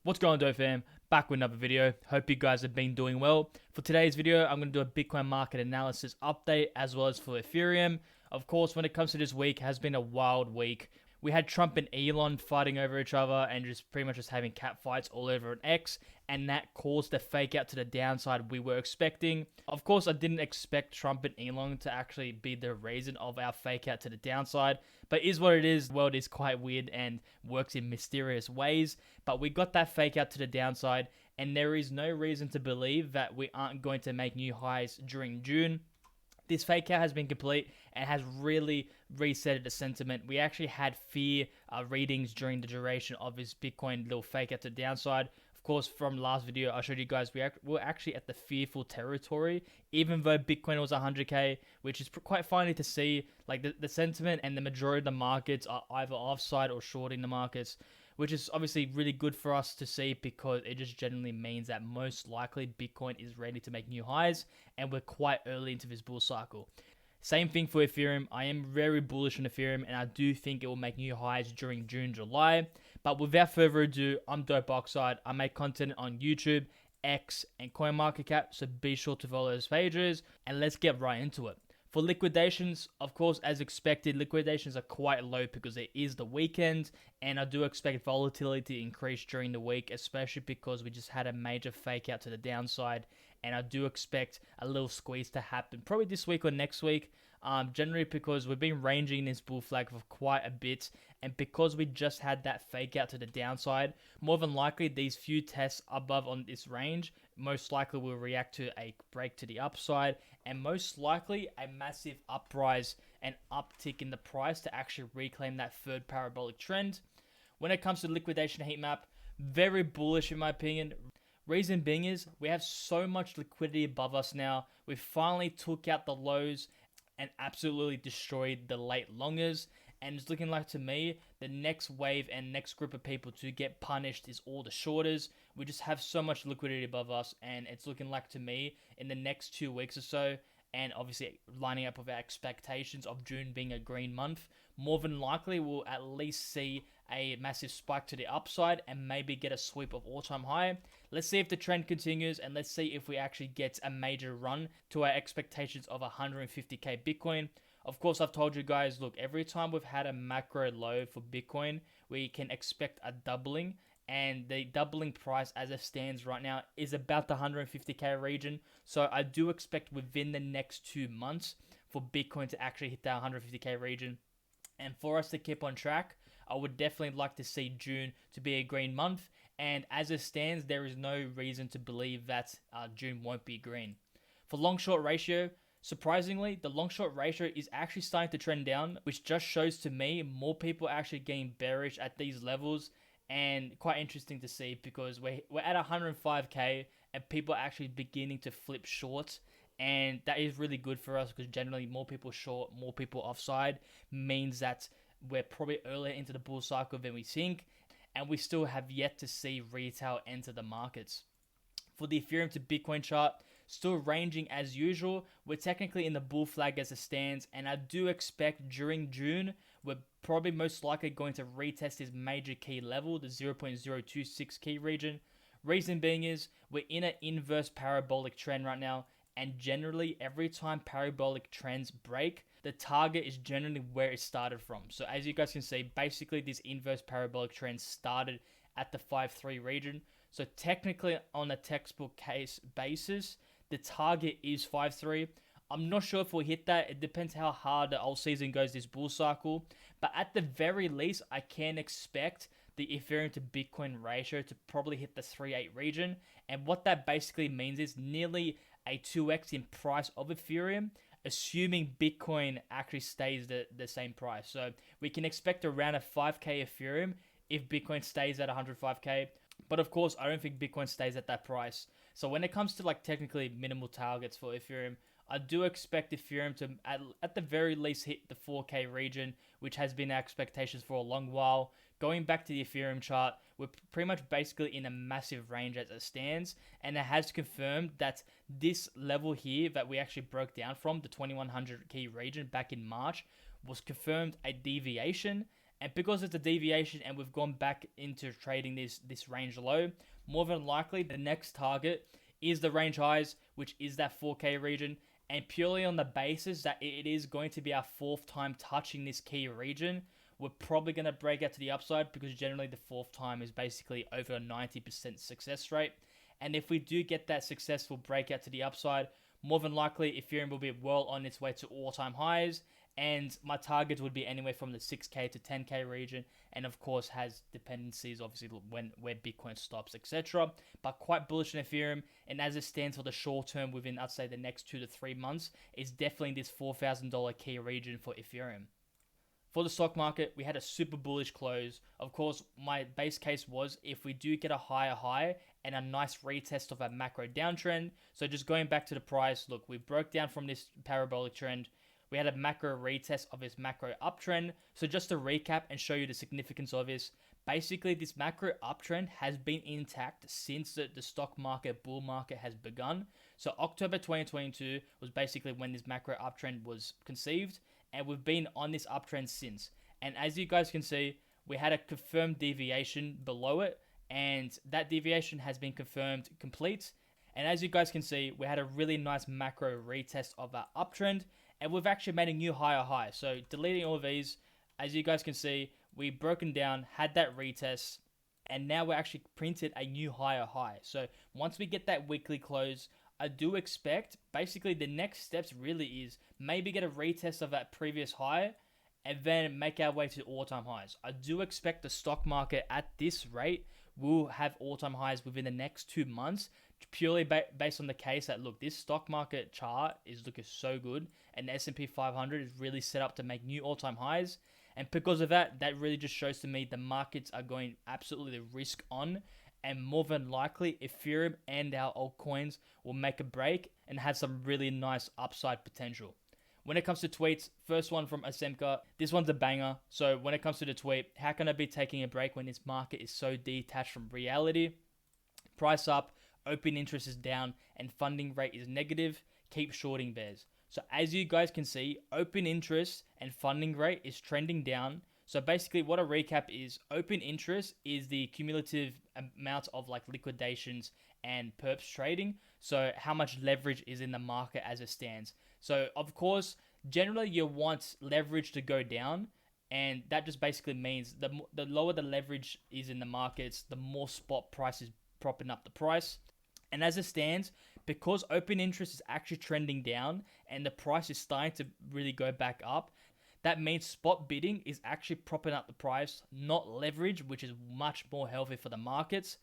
What's going on, Doe fam? Back with another video. Hope you guys have been doing well. For today's video, I'm going to do a Bitcoin market analysis update as well as for Ethereum. Of course, when it comes to this week, it has been a wild week. We had Trump and Elon fighting over each other and just pretty much just having cat fights all over an X, and that caused the fake out to the downside we were expecting. Of course, I didn't expect Trump and Elon to actually be the reason of our fake out to the downside, but is what it is. The world is quite weird and works in mysterious ways, but we got that fake out to the downside, and there is no reason to believe that we aren't going to make new highs during June. This fake out has been complete and has really reset the sentiment. We actually had fear readings during the duration of this Bitcoin little fake out to the downside. Of course, from last video, I showed you guys we're actually at the fearful territory, even though Bitcoin was 100k, which is quite funny to see. Like the sentiment and the majority of the markets are either offside or shorting the markets, which is obviously really good for us to see because it just generally means that most likely Bitcoin is ready to make new highs and we're quite early into this bull cycle. Same thing for Ethereum. I am very bullish on Ethereum and I do think it will make new highs during June, July. But without further ado, I'm Dope Oxide. I make content on YouTube, X, and CoinMarketCap, so be sure to follow those pages and let's get right into it. For liquidations, of course, as expected, liquidations are quite low because it is the weekend, and I do expect volatility to increase during the week, especially because we just had a major fake out to the downside, and I do expect a little squeeze to happen probably this week or next week. Generally because we've been ranging this bull flag for quite a bit, and because we just had that fake out to the downside, more than likely these few tests above on this range most likely will react to a break to the upside, and most likely a massive uprise and uptick in the price to actually reclaim that third parabolic trend. When it comes to liquidation heat map, very bullish in my opinion. Reason being is we have so much liquidity above us now. We finally took out the lows and absolutely destroyed the late longers. And it's looking like to me, the next wave and next group of people to get punished is all the shorters. We just have so much liquidity above us, and it's looking like to me in the next 2 weeks or so, and obviously lining up with our expectations of June being a green month, more than likely we'll at least see a massive spike to the upside and maybe get a sweep of all-time high. Let's see if the trend continues, and let's see if we actually get a major run to our expectations of 150k Bitcoin. Of course, I've told you guys, look, every time we've had a macro low for Bitcoin, we can expect a doubling, and the doubling price as it stands right now is about the 150k region. So I do expect within the next 2 months for Bitcoin to actually hit that 150k region. And for us to keep on track, I would definitely like to see June to be a green month. And as it stands, there is no reason to believe that June won't be green. For long-short ratio, surprisingly, the long-short ratio is actually starting to trend down, which just shows to me more people are actually getting bearish at these levels, and quite interesting to see because we're at 105k and people are actually beginning to flip short, and that is really good for us because generally more people short, more people offside means that we're probably earlier into the bull cycle than we think, and we still have yet to see retail enter the markets. For the Ethereum to Bitcoin chart, still ranging as usual. We're technically in the bull flag as it stands, and I do expect during June, we're probably most likely going to retest this major key level, the 0.026 key region. Reason being is we're in an inverse parabolic trend right now, and generally every time parabolic trends break, the target is generally where it started from. So as you guys can see, basically this inverse parabolic trend started at the 5.3 region. So technically on a textbook case basis, the target is 5.3. I'm not sure if we'll hit that. It depends how hard the whole season goes this bull cycle. But at the very least, I can expect the Ethereum to Bitcoin ratio to probably hit the 3.8 region. And what that basically means is nearly a 2x in price of Ethereum, assuming Bitcoin actually stays the same price. So we can expect around a 5k Ethereum if Bitcoin stays at 105k. But of course, I don't think Bitcoin stays at that price. So when it comes to like technically minimal targets for Ethereum, I do expect Ethereum to at the very least hit the 4K region, which has been our expectations for a long while. Going back to the Ethereum chart, we're pretty much basically in a massive range as it stands, and it has confirmed that this level here that we actually broke down from, the 2100 key region back in March, was confirmed a deviation, And because it's a deviation and we've gone back into trading this range low, more than likely the next target is the range highs, which is that 4K region. And purely on the basis that it is going to be our fourth time touching this key region, we're probably going to break out to the upside, because generally the fourth time is basically over a 90% success rate. And if we do get that successful breakout to the upside, more than likely Ethereum will be well on its way to all-time highs. And my targets would be anywhere from the 6K to 10K region, and of course has dependencies, obviously where Bitcoin stops, etc. But quite bullish on Ethereum, and as it stands for the short term, within I'd say the next 2 to 3 months, is definitely this $4,000 key region for Ethereum. For the stock market, we had a super bullish close. Of course, my base case was if we do get a higher high and a nice retest of a macro downtrend. So just going back to the price, look, we broke down from this parabolic trend. We had a macro retest of this macro uptrend. So just to recap and show you the significance of this, basically this macro uptrend has been intact since the stock market bull market has begun. So October 2022 was basically when this macro uptrend was conceived, and we've been on this uptrend since. And as you guys can see, we had a confirmed deviation below it, and that deviation has been confirmed complete. And as you guys can see, we had a really nice macro retest of our uptrend, and we've actually made a new higher high. So deleting all of these, as you guys can see, we've broken down, had that retest, and now we're actually printed a new higher high. So once we get that weekly close, I do expect basically the next steps really is maybe get a retest of that previous high and then make our way to all-time highs. I do expect the stock market at this rate will have all-time highs within the next 2 months, purely based on the case that, look, this stock market chart is looking so good, and the S&P 500 is really set up to make new all-time highs. And because of that, that really just shows to me the markets are going absolutely risk on, and more than likely Ethereum and our altcoins will make a break and have some really nice upside potential. When it comes to tweets, first one from Asemka, this one's a banger. So when it comes to the tweet, how can I be taking a break when this market is so detached from reality? Price up, open interest is down, and funding rate is negative. Keep shorting bears. So as you guys can see, open interest and funding rate is trending down. So basically what a recap is, open interest is the cumulative amount of like liquidations and perps trading. So how much leverage is in the market as it stands. So of course, generally you want leverage to go down, and that just basically means the lower the leverage is in the markets, the more spot price is propping up the price. And as it stands, because open interest is actually trending down and the price is starting to really go back up, that means spot bidding is actually propping up the price, not leverage, which is much more healthy for the markets.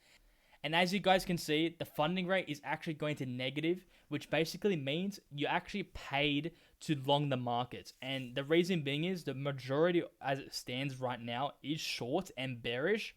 And as you guys can see, the funding rate is actually going to negative, which basically means you actually paid to long the markets. And the reason being is the majority as it stands right now is short and bearish.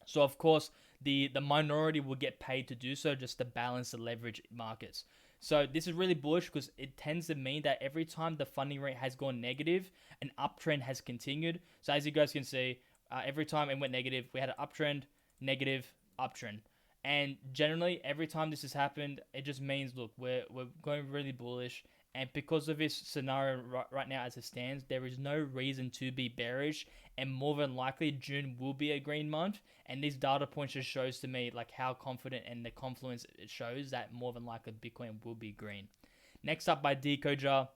So of course, the minority will get paid to do so just to balance the leverage markets. So this is really bullish because it tends to mean that every time the funding rate has gone negative, an uptrend has continued. So as you guys can see, every time it went negative, we had an uptrend, negative, uptrend. And generally, every time this has happened, it just means, look, we're going really bullish. And because of this scenario right now as it stands, there is no reason to be bearish. And more than likely, June will be a green month. And these data points just shows to me like how confident and the confluence it shows that more than likely Bitcoin will be green. Next up by Decojar,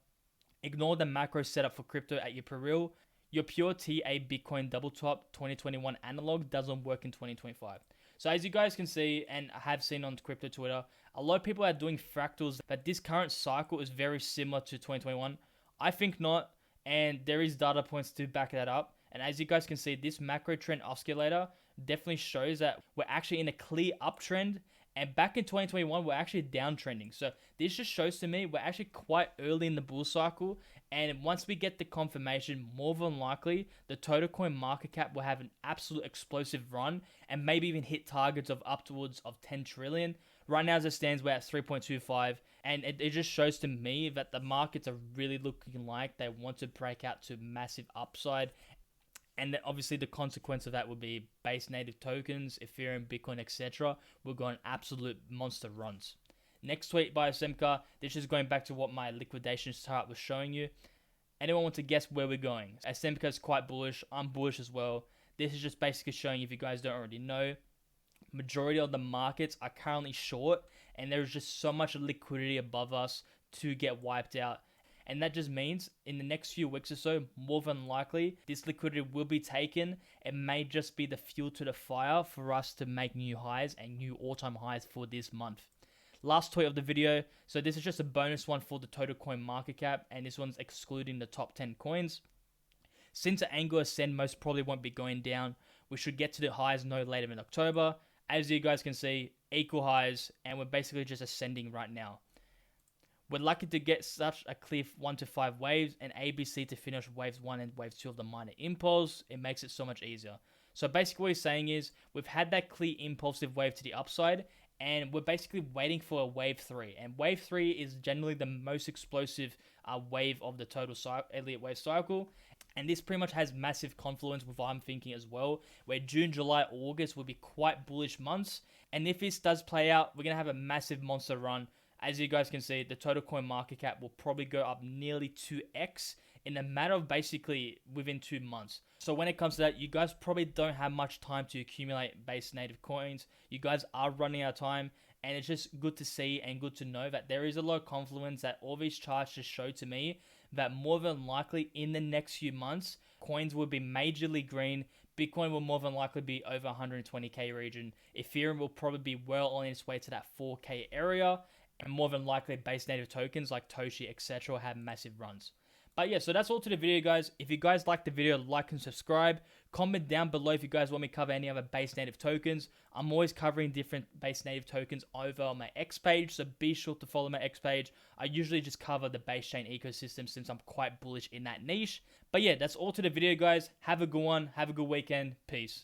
ignore the macro setup for crypto at your peril. Your pure TA Bitcoin double top 2021 analog doesn't work in 2025. So as you guys can see and have seen on crypto Twitter, a lot of people are doing fractals that this current cycle is very similar to 2021. I think not, and there is data points to back that up. And as you guys can see, this macro trend oscillator definitely shows that we're actually in a clear uptrend. And back in 2021, we're actually downtrending. So this just shows to me we're actually quite early in the bull cycle. And once we get the confirmation, more than likely, the total coin market cap will have an absolute explosive run and maybe even hit targets of upwards of 10 trillion. Right now, as it stands, we're at 3.25. And it just shows to me that the markets are really looking like they want to break out to massive upside. And then obviously the consequence of that would be base native tokens, Ethereum, Bitcoin, etc. will go on absolute monster runs. Next tweet by Semka. This is going back to what my liquidation chart was showing you. Anyone want to guess where we're going? Asembica is quite bullish. I'm bullish as well. This is just basically showing, if you guys don't already know, majority of the markets are currently short, and there's just so much liquidity above us to get wiped out. And that just means in the next few weeks or so, more than likely, this liquidity will be taken. It may just be the fuel to the fire for us to make new highs and new all-time highs for this month. Last tweet of the video. So this is just a bonus one for the total coin market cap, and this one's excluding the top 10 coins. Since the Angular Ascend most probably won't be going down, we should get to the highs no later than October. As you guys can see, equal highs, and we're basically just ascending right now. We're lucky to get such a clear 1 to 5 waves and ABC to finish waves 1 and wave 2 of the minor impulse. It makes it so much easier. So basically what he's saying is we've had that clear impulsive wave to the upside, and we're basically waiting for a wave 3. And wave 3 is generally the most explosive wave of the total Elliott wave cycle. And this pretty much has massive confluence with what I'm thinking as well, where June, July, August will be quite bullish months. And if this does play out, we're going to have a massive monster run. As you guys can see, the total coin market cap will probably go up nearly 2x in a matter of basically within 2 months. So when it comes to that, you guys probably don't have much time to accumulate base native coins. You guys are running out of time, and it's just good to see and good to know that there is a lot of confluence that all these charts just show to me that more than likely in the next few months, coins will be majorly green. Bitcoin will more than likely be over 120k region. Ethereum will probably be well on its way to that 4k area. And more than likely base native tokens like Toshi, etc. have massive runs. But yeah, so that's all to the video, guys. If you guys like the video, like and subscribe. Comment down below if you guys want me to cover any other base native tokens. I'm always covering different base native tokens over on my X page, so be sure to follow my X page. I usually just cover the base chain ecosystem since I'm quite bullish in that niche. But yeah, that's all to the video, guys. Have a good one. Have a good weekend. Peace.